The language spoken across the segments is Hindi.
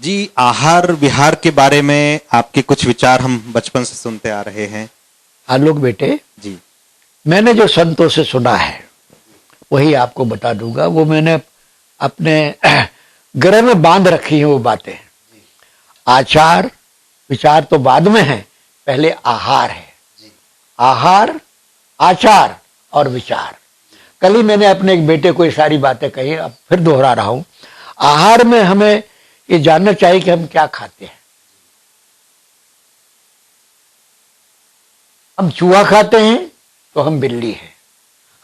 जी, आहार विहार के बारे में आपके कुछ विचार हम बचपन से सुनते आ रहे हैं। आलोक बेटे, जी। मैंने जो संतों से सुना है वही आपको बता दूंगा। वो मैंने अपने गृह में बांध रखी है वो बातें। आचार विचार तो बाद में है, पहले आहार है। आहार, आचार और विचार। कल ही मैंने अपने एक बेटे को ये सारी बातें कही, अब फिर दोहरा रहा हूं। आहार में हमें ये जानना चाहिए कि हम क्या खाते हैं। हम चूहा खाते हैं तो हम बिल्ली हैं,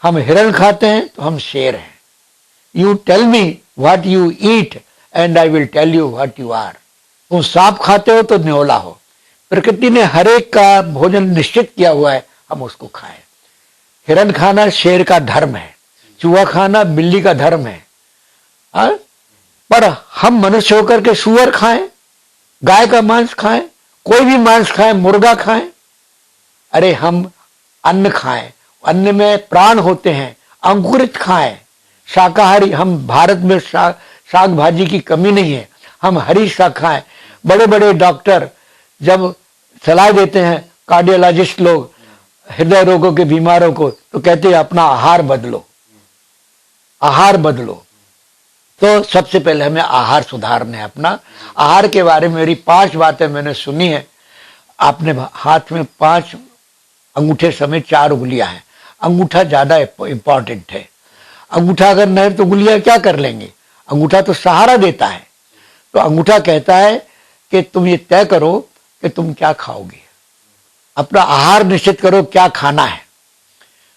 हम हिरण खाते हैं तो हम शेर हैं। You tell me what you eat and I will tell you what you are. तुम सांप खाते हो तो न्योला हो। प्रकृति ने हर एक का भोजन निश्चित किया हुआ है, हम उसको खाएं। हिरण खाना शेर का धर्म है, चूहा खाना बिल्ली का धर्म है। हा? पर हम मनुष्य होकर के सूअर खाएं, गाय का मांस खाएं, कोई भी मांस खाएं, मुर्गा खाएं। अरे हम अन्न खाएं, अन्न में प्राण होते हैं। अंकुरित खाएं, शाकाहारी। हम भारत में साग भाजी की कमी नहीं है, हम हरी शाक खाएं। बड़े बड़े डॉक्टर जब सलाह देते हैं, कार्डियोलॉजिस्ट लोग हृदय रोगों के बीमारों को, तो कहते हैं अपना आहार बदलो, आहार बदलो। तो सबसे पहले हमें आहार सुधारना है अपना। आहार के बारे में मेरी 5 बातें मैंने सुनी है। आपने हाथ में 5 अंगूठे समेत 4 उंगलियां हैं। अंगूठा ज्यादा इंपॉर्टेंट है। अंगूठा अगर नहीं तो उंगलियां क्या कर लेंगे? अंगूठा तो सहारा देता है। तो अंगूठा कहता है कि तुम ये तय करो कि तुम क्या खाओगे, अपना आहार निश्चित करो क्या खाना है।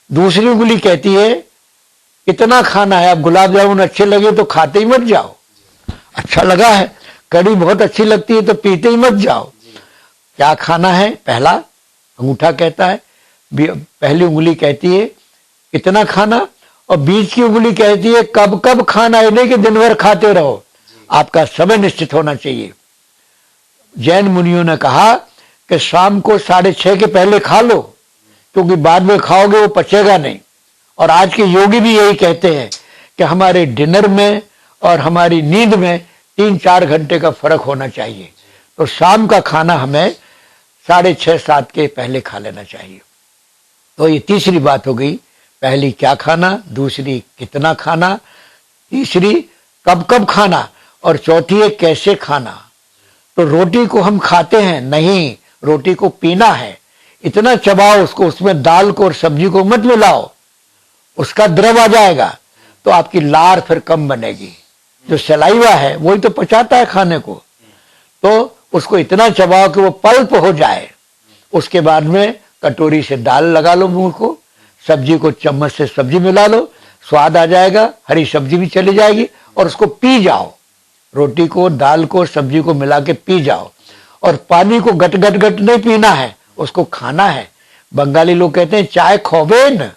दूसरी उंगली कहती है कितना खाना है। अब गुलाब जामुन अच्छे लगे तो खाते ही मत जाओ, अच्छा लगा है, कड़ी बहुत अच्छी लगती है तो पीते ही मत जाओ। क्या खाना है पहला अंगूठा कहता है। पहली उंगली कहती है कितना खाना, और बीच की उंगली कहती है कब कब खाना है, नहीं कि दिन भर खाते रहो। आपका समय निश्चित होना चाहिए। जैन मुनियों ने कहा कि शाम को 6:30 के पहले खा लो, क्योंकि बाद में खाओगे वो पचेगा नहीं। और आज के योगी भी यही कहते हैं कि हमारे डिनर में और हमारी नींद में 3-4 घंटे का फर्क होना चाहिए। तो शाम का खाना हमें 6:30-7 के पहले खा लेना चाहिए। तो ये तीसरी बात हो गई। पहली क्या खाना, दूसरी कितना खाना, तीसरी कब कब खाना, और चौथी है कैसे खाना। तो रोटी को हम खाते हैं नहीं, रोटी को पीना है। इतना चबाओ उसको, उसमें दाल को और सब्जी को मत मिलाओ, उसका द्रव आ जाएगा तो आपकी लार फिर कम बनेगी। जो सलाइवा है वही तो पचाता है खाने को। तो उसको इतना चबाओ कि वो पल्प हो जाए। उसके बाद में कटोरी से दाल लगा लो मुंह को, सब्जी को चम्मच से सब्जी मिला लो, स्वाद आ जाएगा, हरी सब्जी भी चली जाएगी, और उसको पी जाओ। रोटी को दाल को सब्जी को मिला के पी जाओ। और पानी को गट गट गट नहीं पीना है, उसको खाना है। बंगाली लोग कहते हैं चाय खोबेन,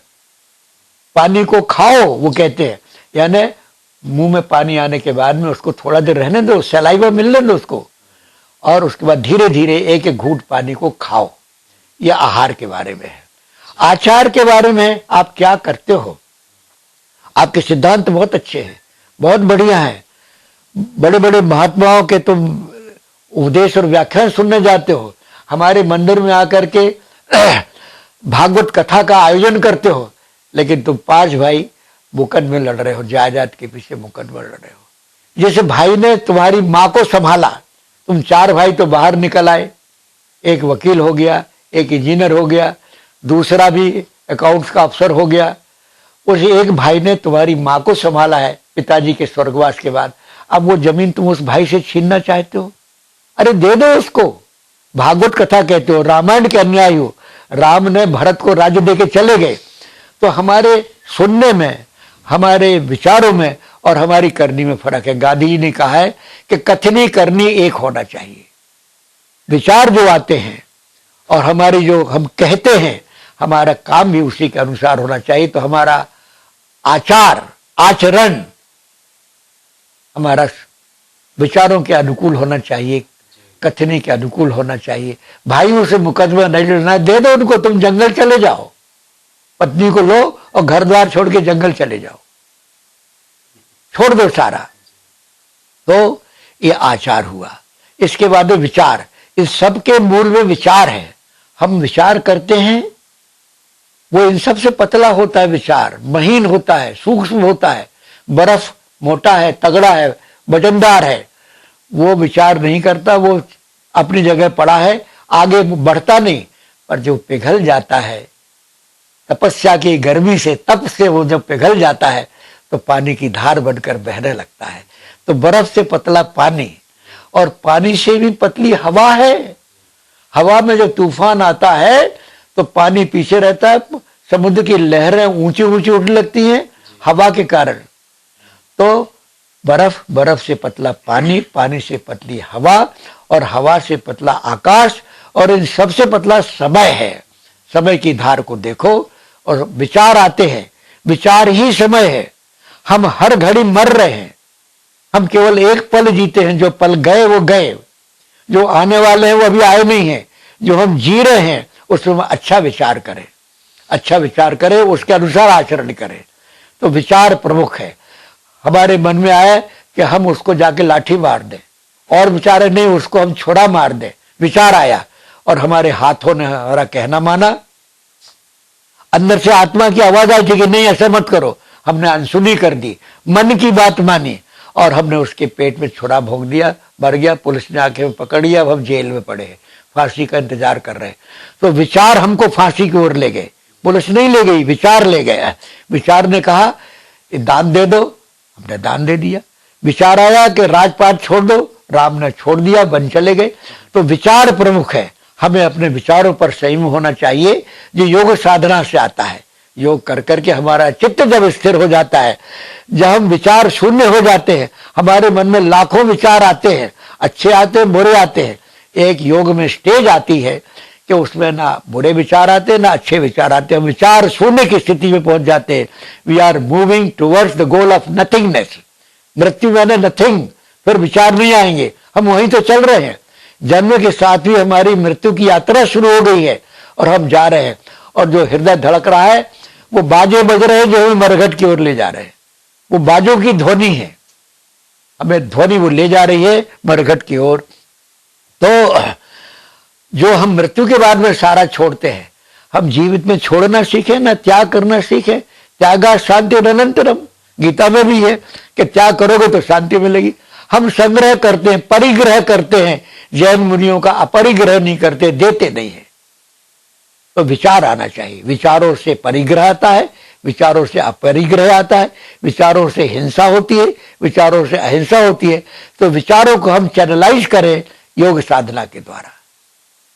पानी को खाओ वो कहते हैं। यानी मुंह में पानी आने के बाद में उसको थोड़ा देर रहने दो, सलाइवा मिलने दो उसको, और उसके बाद धीरे धीरे एक एक घूंट पानी को खाओ। यह आहार के बारे में है। आचार के बारे में आप क्या करते हो? आपके सिद्धांत बहुत अच्छे हैं, बहुत बढ़िया हैं। बड़े बड़े महात्माओं के तुम उपदेश और व्याख्यान सुनने जाते हो, हमारे मंदिर में आकर के भागवत कथा का आयोजन करते हो, लेकिन तुम 5 भाई मुकदमे लड़ रहे हो, जायदाद के पीछे मुकदमा लड़ रहे हो। जैसे भाई ने तुम्हारी माँ को संभाला, तुम 4 भाई तो बाहर निकल आए। एक वकील हो गया, एक इंजीनियर हो गया, दूसरा भी अकाउंट्स का अफसर हो गया। उस एक भाई ने तुम्हारी माँ को संभाला है पिताजी के स्वर्गवास के बाद। अब वो जमीन तुम उस भाई से छीनना चाहते हो? अरे दे दो उसको। भागवत कथा कहते हो, रामायण के अन्यायी हो। राम ने भरत को राज्य देके चले गए। तो हमारे सुनने में, हमारे विचारों में और हमारी करनी में फर्क है। गांधी जी ने कहा है कि कथनी करनी एक होना चाहिए। विचार जो आते हैं और हमारी जो हम कहते हैं, हमारा काम भी उसी के अनुसार होना चाहिए। तो हमारा आचार आचरण हमारा विचारों के अनुकूल होना चाहिए, कथनी के अनुकूल होना चाहिए। भाइयों से मुकदमा नहीं लड़ना, दे दो उनको, तुम जंगल चले जाओ, पत्नी को लो और घर द्वार छोड़ के जंगल चले जाओ, छोड़ दो सारा। तो ये आचार हुआ। इसके बाद विचार, इस सब के मूल में विचार है। हम विचार करते हैं, वो इन सब से पतला होता है, विचार महीन होता है, सूक्ष्म होता है। बर्फ मोटा है, तगड़ा है, वजनदार है, वो विचार नहीं करता, वो अपनी जगह पड़ा है, आगे बढ़ता नहीं। पर जो पिघल जाता है तपस्या की गर्मी से, तप से, वो जब पिघल जाता है तो पानी की धार बनकर बहने लगता है। तो बर्फ से पतला पानी, और पानी से भी पतली हवा है। हवा में जब तूफान आता है तो पानी पीछे रहता है, समुद्र की लहरें ऊंची ऊंची उठने लगती हैं हवा के कारण। तो बर्फ, बर्फ से पतला पानी, पानी से पतली हवा, और हवा से पतला आकाश, और इन सबसे पतला समय है। समय की धार को देखो, और विचार आते हैं, विचार ही समय है। हम हर घड़ी मर रहे हैं, हम केवल एक पल जीते हैं। जो पल गए वो गए, जो आने वाले हैं वो अभी आए नहीं हैं। जो हम जी रहे हैं उसमें अच्छा विचार करें, अच्छा विचार करें, उसके अनुसार आचरण करें। तो विचार प्रमुख है। हमारे मन में आया कि हम उसको जाके लाठी मार दें, और विचार नहीं उसको हम छोड़ा मार दें, विचार आया और हमारे हाथों ने हमारा कहना माना। अंदर से आत्मा की आवाज आई थी कि नहीं ऐसा मत करो, हमने अनसुनी कर दी, मन की बात मानी, और हमने उसके पेट में छुरा भोंक दिया, मर गया। पुलिस ने आके पकड़ लिया, अब हम जेल में पड़े हैं, फांसी का इंतजार कर रहे हैं। तो विचार हमको फांसी की ओर ले गए, पुलिस नहीं ले गई, विचार ले गया। विचार ने कहा दान दे दो, हमने दान दे दिया। विचार आया कि राजपाट छोड़ दो, राम ने छोड़ दिया, वन चले गए। तो विचार प्रमुख है। हमें अपने विचारों पर संयम होना चाहिए, जो योग साधना से आता है। योग कर करके हमारा चित्त जब स्थिर हो जाता है, जब हम विचार शून्य हो जाते हैं, हमारे मन में लाखों विचार आते हैं, अच्छे आते हैं, बुरे आते हैं। एक योग में स्टेज आती है कि उसमें ना बुरे विचार आते हैं, ना अच्छे विचार आते हैं। विचार शून्य की स्थिति में पहुंच जाते हैं। We are moving towards the goal of nothingness. मृत्यु मैंने नथिंग, फिर विचार नहीं आएंगे, हम वहीं तो चल रहे हैं। जन्म के साथ ही हमारी मृत्यु की यात्रा शुरू हो गई है, और हम जा रहे हैं। और जो हृदय धड़क रहा है वो बाजे बज रहे हैं, जो हमें मरघट की ओर ले जा रहे हैं। वो बाजों की ध्वनि है, हमें ध्वनि वो ले जा रही है मरघट की ओर। तो जो हम मृत्यु के बाद में सारा छोड़ते हैं, हम जीवित में छोड़ना सीखें, ना त्याग करना सीखें। त्यागा शांति अनंतरम, गीता में भी है कि त्याग करोगे तो शांति मिलेगी। हम संग्रह करते हैं, परिग्रह करते हैं। जैन मुनियों का अपरिग्रह नहीं करते, देते नहीं है। तो विचार आना चाहिए। विचारों से परिग्रह आता है, विचारों से अपरिग्रह आता है, विचारों से हिंसा होती है, विचारों से अहिंसा होती है। तो विचारों को हम चैनलाइज करें योग साधना के द्वारा,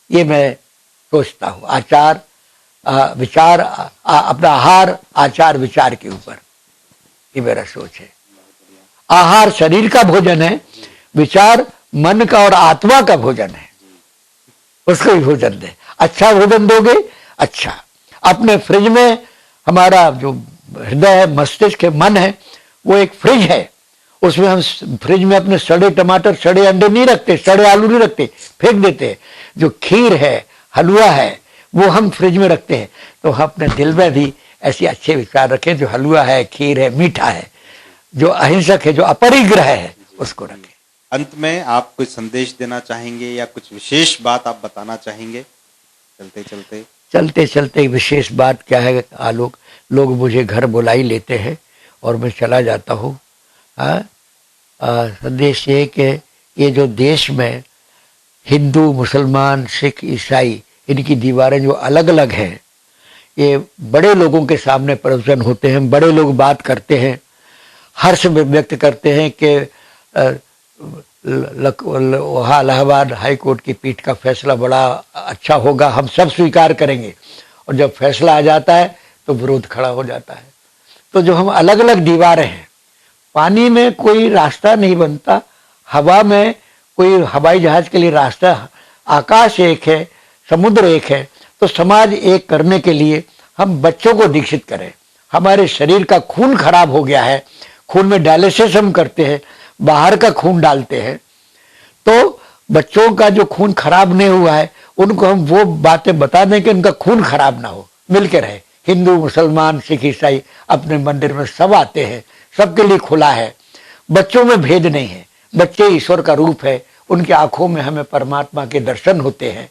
ये मैं सोचता हूं। आचार विचार, अपना आहार आचार विचार के ऊपर, ये मेरा सोच है। आहार शरीर का भोजन है, विचार मन का और आत्मा का भोजन है, उसको भी भोजन दे। अच्छा भोजन दोगे, अच्छा। अपने फ्रिज में हमारा जो हृदय है, मस्तिष्क है, मन है, वो एक फ्रिज है। उसमें हम फ्रिज में अपने सड़े टमाटर, सड़े अंडे नहीं रखते, सड़े आलू नहीं रखते, फेंक देते हैं। जो खीर है, हलवा है, वो हम फ्रिज में रखते हैं। तो हम अपने दिल में भी ऐसे अच्छे विचार रखें, जो हलवा है, खीर है, मीठा है, जो अहिंसक है, जो अपरिग्रह है, उसको रखें। अंत में आप कुछ संदेश देना चाहेंगे या कुछ विशेष बात आप बताना चाहेंगे? चलते चलते विशेष बात क्या है आलोक, लोग मुझे घर बुला ही लेते हैं और मैं चला जाता हूँ। संदेश ये कि ये जो देश में हिंदू, मुसलमान, सिख, ईसाई, इनकी दीवारें जो अलग अलग हैं, ये बड़े लोगों के सामने प्रवचन होते हैं, बड़े लोग बात करते हैं, हर्ष व्यक्त करते हैं कि वहाँ इलाहाबाद हाई कोर्ट की पीठ का फैसला बड़ा अच्छा होगा, हम सब स्वीकार करेंगे। और जब फैसला आ जाता है तो विरोध खड़ा हो जाता है। तो जो हम अलग अलग दीवारें हैं, पानी में कोई रास्ता नहीं बनता, हवा में कोई हवाई जहाज के लिए रास्ता, आकाश एक है, समुद्र एक है। तो समाज एक करने के लिए हम बच्चों को दीक्षित करें। हमारे शरीर का खून खराब हो गया है, खून में डायलिसिस हम करते हैं, बाहर का खून डालते हैं। तो बच्चों का जो खून खराब नहीं हुआ है, उनको हम वो बातें बता दें कि उनका खून खराब ना हो, मिलकर रहे। हिंदू, मुसलमान, सिख, ईसाई अपने मंदिर में सब आते हैं, सबके लिए खुला है। बच्चों में भेद नहीं है, बच्चे ईश्वर का रूप है, उनकी आंखों में हमें परमात्मा के दर्शन होते हैं।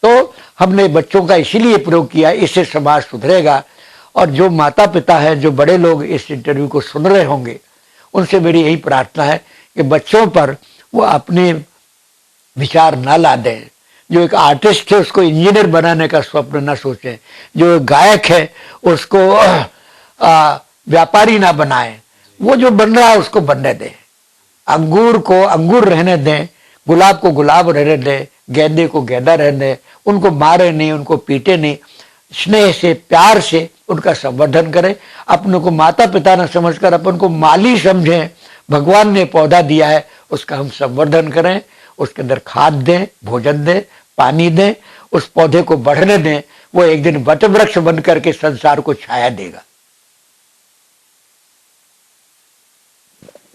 तो हमने बच्चों का इसीलिए प्रयोग किया, इससे समाज सुधरेगा। और जो माता पिता है, जो बड़े लोग इस इंटरव्यू को सुन रहे होंगे, उनसे मेरी यही प्रार्थना है कि बच्चों पर वो अपने विचार ना ला दें। जो एक आर्टिस्ट है उसको इंजीनियर बनाने का स्वप्न ना सोचें, जो एक गायक है उसको व्यापारी ना बनाएं। वो जो बन रहा है उसको बनने दें, अंगूर को अंगूर रहने दें, गुलाब को गुलाब रहने दें, गेंदे को गेंदा रहने दें। उनको मारे नहीं, उनको पीटे नहीं, स्नेह से प्यार से उनका संवर्धन करें। अपने को माता पिता न समझकर अपन को माली समझें। भगवान ने पौधा दिया है, उसका हम संवर्धन करें, उसके अंदर खाद दें, भोजन दें, पानी दें, उस पौधे को बढ़ने दें। वो एक दिन वटवृक्ष बन करके संसार को छाया देगा।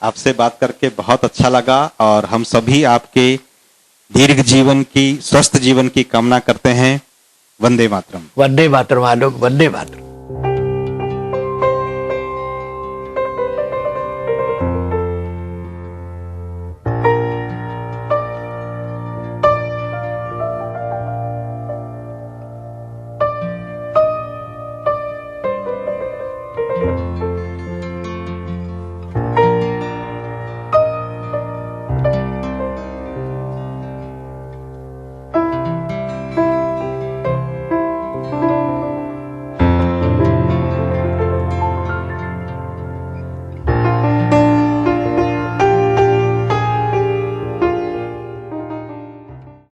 आपसे बात करके बहुत अच्छा लगा और हम सभी आपके दीर्घ जीवन की, स्वस्थ जीवन की कामना करते हैं। वंदे मातरम। वंदे मातरम आलोक, वंदे मातरम।